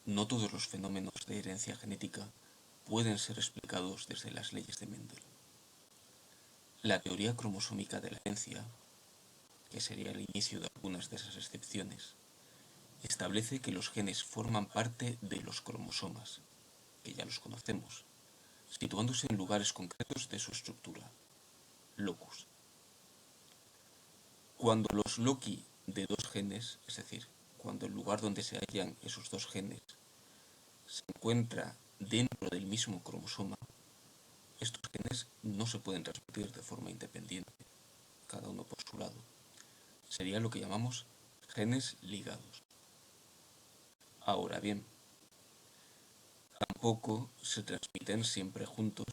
no todos los fenómenos de herencia genética pueden ser explicados desde las leyes de Mendel. La teoría cromosómica de la herencia, que sería el inicio de algunas de esas excepciones, establece que los genes forman parte de los cromosomas, que ya los conocemos, situándose en lugares concretos de su estructura, locus. Cuando los loci de dos genes, es decir, cuando el lugar donde se hallan esos dos genes se encuentra dentro del mismo cromosoma, estos genes no se pueden transmitir de forma independiente, cada uno por su lado. Sería lo que llamamos genes ligados. Ahora bien, tampoco se transmiten siempre juntos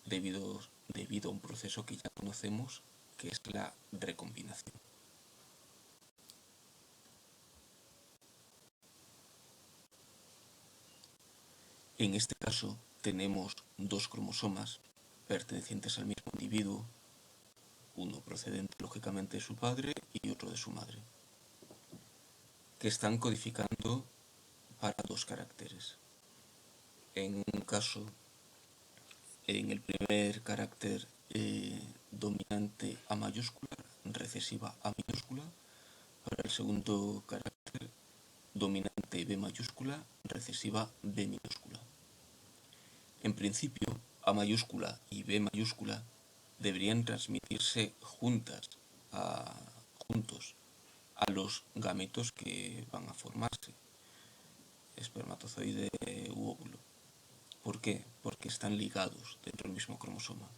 debido a un proceso que ya conocemos, que es la recombinación. En este caso tenemos dos cromosomas pertenecientes al mismo individuo, uno procedente lógicamente de su padre y otro de su madre, que están codificando para dos caracteres. En un caso, en el primer carácter dominante A mayúscula, recesiva A minúscula, para el segundo carácter dominante B mayúscula, recesiva B minúscula. En principio, A mayúscula y B mayúscula deberían transmitirse juntos a los gametos que van a formarse, espermatozoide u óvulo. ¿Por qué? Porque están ligados dentro del mismo cromosoma.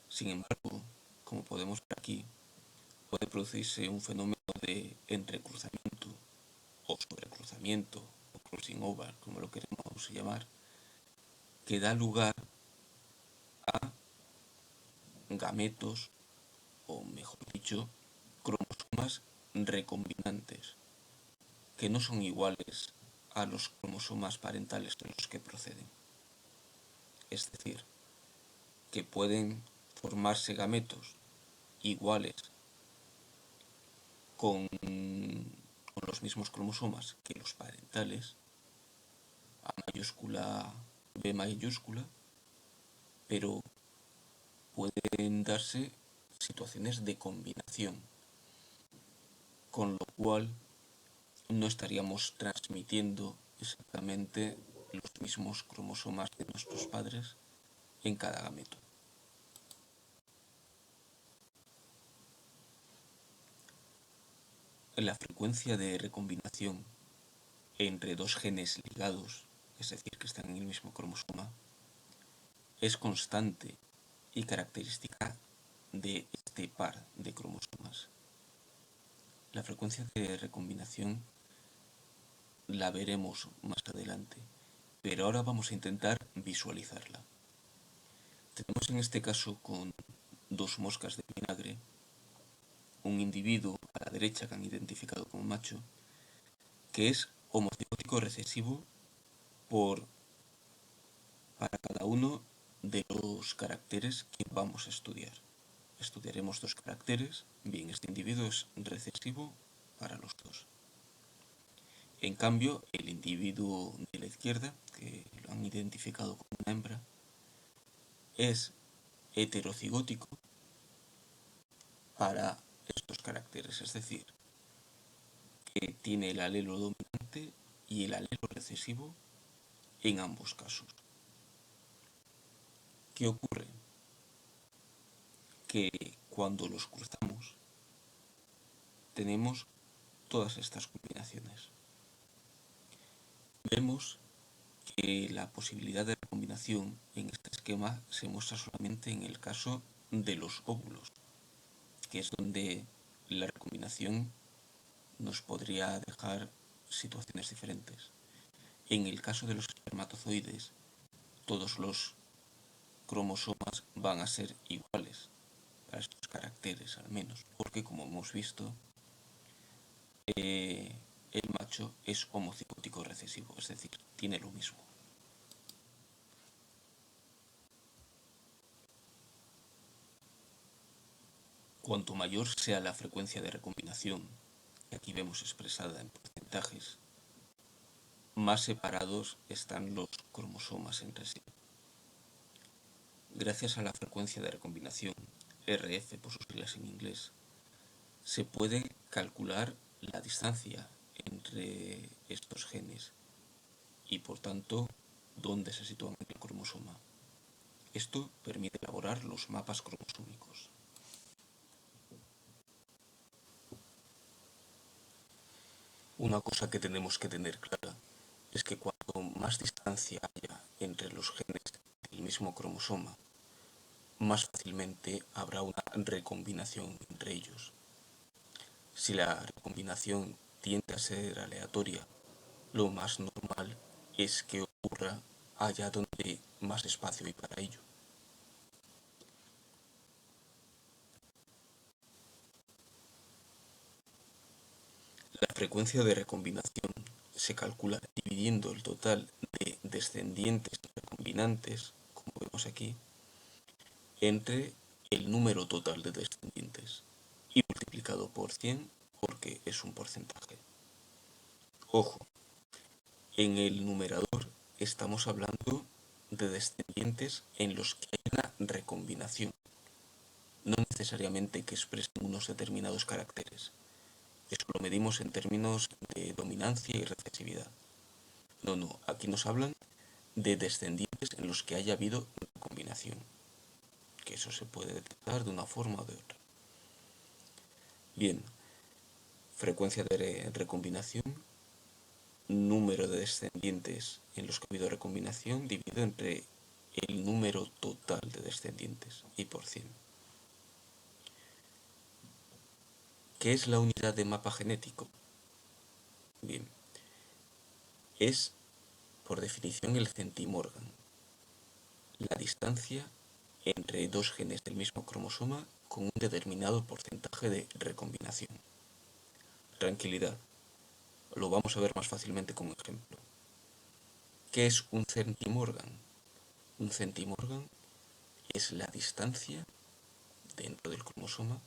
Sin embargo, como podemos ver aquí, puede producirse un fenómeno de entrecruzamiento o sobrecruzamiento o crossing over, como lo queremos llamar, que da lugar a gametos, o mejor dicho, cromosomas recombinantes, que no son iguales a los cromosomas parentales de los que proceden. Es decir, que pueden formarse gametos iguales con los mismos cromosomas que los parentales, A mayúscula, B mayúscula, pero pueden darse situaciones de combinación, con lo cual no estaríamos transmitiendo exactamente los mismos cromosomas de nuestros padres en cada gameto. La frecuencia de recombinación entre dos genes ligados, es decir, que están en el mismo cromosoma, es constante y característica de este par de cromosomas. La frecuencia de recombinación la veremos más adelante, pero ahora vamos a intentar visualizarla. Tenemos en este caso con dos moscas de vinagre, un individuo a la derecha que han identificado como macho, que es homocigótico recesivo para cada uno de los caracteres que vamos a estudiar. Estudiaremos dos caracteres, bien, este individuo es recesivo para los dos. En cambio, el individuo de la izquierda, que lo han identificado como una hembra, es heterocigótico para estos caracteres, es decir, que tiene el alelo dominante y el alelo recesivo en ambos casos. ¿Qué ocurre? Que cuando los cruzamos tenemos todas estas combinaciones. Vemos que la posibilidad de recombinación en este esquema se muestra solamente en el caso de los óvulos, que es donde la recombinación nos podría dejar situaciones diferentes. En el caso de los espermatozoides, todos los cromosomas van a ser iguales, para estos caracteres al menos, porque como hemos visto, el macho es homocigótico recesivo, es decir, tiene lo mismo. Cuanto mayor sea la frecuencia de recombinación, que aquí vemos expresada en porcentajes, más separados están los cromosomas entre sí. Gracias a la frecuencia de recombinación, RF por sus siglas en inglés, se puede calcular la distancia entre estos genes y por tanto dónde se sitúan en el cromosoma. Esto permite elaborar los mapas cromosómicos. Una cosa que tenemos que tener clara es que cuanto más distancia haya entre los genes del mismo cromosoma, más fácilmente habrá una recombinación entre ellos. Si la recombinación tiende a ser aleatoria, lo más normal es que ocurra allá donde más espacio hay para ello. La frecuencia de recombinación se calcula dividiendo el total de descendientes recombinantes, como vemos aquí, entre el número total de descendientes y multiplicado por 100 porque es un porcentaje. Ojo, en el numerador estamos hablando de descendientes en los que hay una recombinación, no necesariamente que expresen unos determinados caracteres. Eso lo medimos en términos de dominancia y recesividad. No, aquí nos hablan de descendientes en los que haya habido recombinación, que eso se puede detectar de una forma o de otra. Bien, frecuencia de recombinación, número de descendientes en los que ha habido recombinación dividido entre el número total de descendientes y por 100. ¿Qué es la unidad de mapa genético? Bien, es por definición el centimorgan, la distancia entre dos genes del mismo cromosoma con un determinado porcentaje de recombinación. Tranquilidad, lo vamos a ver más fácilmente con un ejemplo. ¿Qué es un centimorgan? Un centimorgan es la distancia dentro del cromosoma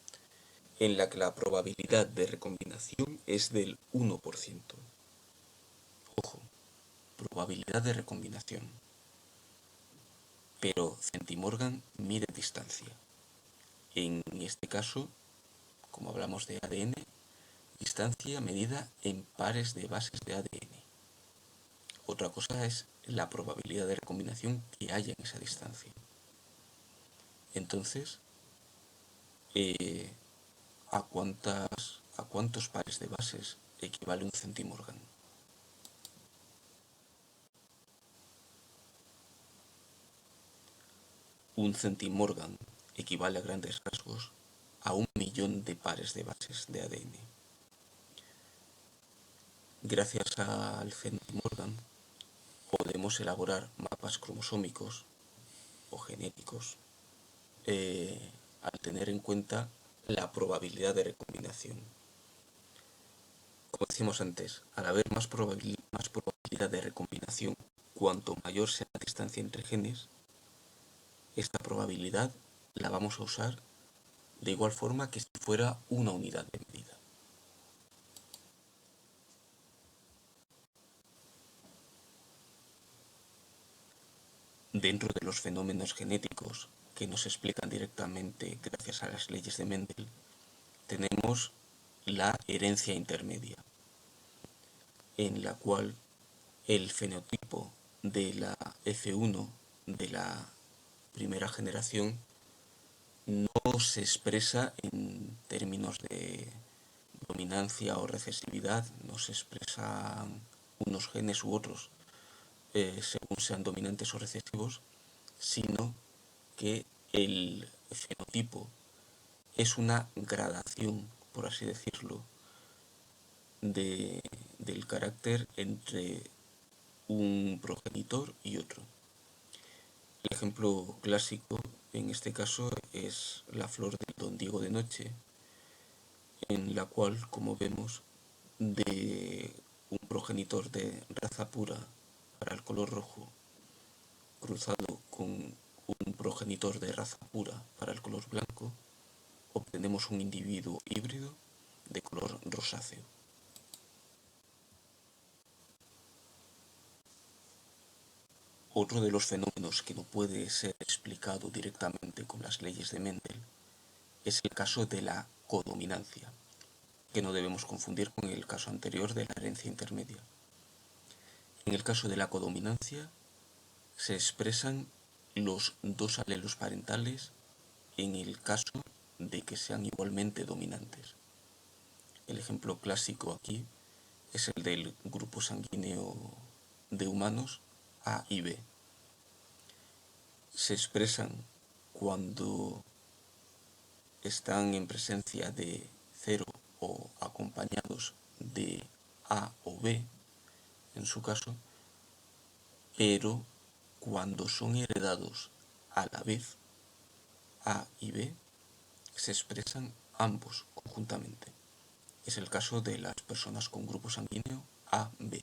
en la que la probabilidad de recombinación es del 1%. Ojo, probabilidad de recombinación. Pero centimorgan mide distancia. En este caso, como hablamos de ADN, distancia medida en pares de bases de ADN. Otra cosa es la probabilidad de recombinación que haya en esa distancia. Entonces, ¿a cuántos pares de bases equivale un centimorgan? Un centimorgan equivale a grandes rasgos a 1.000.000 de pares de bases de ADN. Gracias al centimorgan podemos elaborar mapas cromosómicos o genéticos al tener en cuenta la probabilidad de recombinación. Como decíamos antes, al haber más probabilidad de recombinación, cuanto mayor sea la distancia entre genes, esta probabilidad la vamos a usar de igual forma que si fuera una unidad de medida. Dentro de los fenómenos genéticos que nos explican directamente gracias a las leyes de Mendel, tenemos la herencia intermedia, en la cual el fenotipo de la F1 de la primera generación no se expresa en términos de dominancia o recesividad, no se expresan unos genes u otros según sean dominantes o recesivos, sino que el fenotipo es una gradación, por así decirlo, del carácter entre un progenitor y otro. El ejemplo clásico en este caso es la flor del don Diego de noche, en la cual, como vemos, de un progenitor de raza pura para el color rojo, cruzado con un progenitor de raza pura para el color blanco, obtenemos un individuo híbrido de color rosáceo. Otro de los fenómenos que no puede ser explicado directamente con las leyes de Mendel es el caso de la codominancia, que no debemos confundir con el caso anterior de la herencia intermedia. En el caso de la codominancia se expresan los dos alelos parentales en el caso de que sean igualmente dominantes. El ejemplo clásico aquí es el del grupo sanguíneo de humanos A y B. Se expresan cuando están en presencia de 0 o acompañados de A o B, en su caso, pero cuando son heredados a la vez, A y B, se expresan ambos conjuntamente. Es el caso de las personas con grupo sanguíneo AB.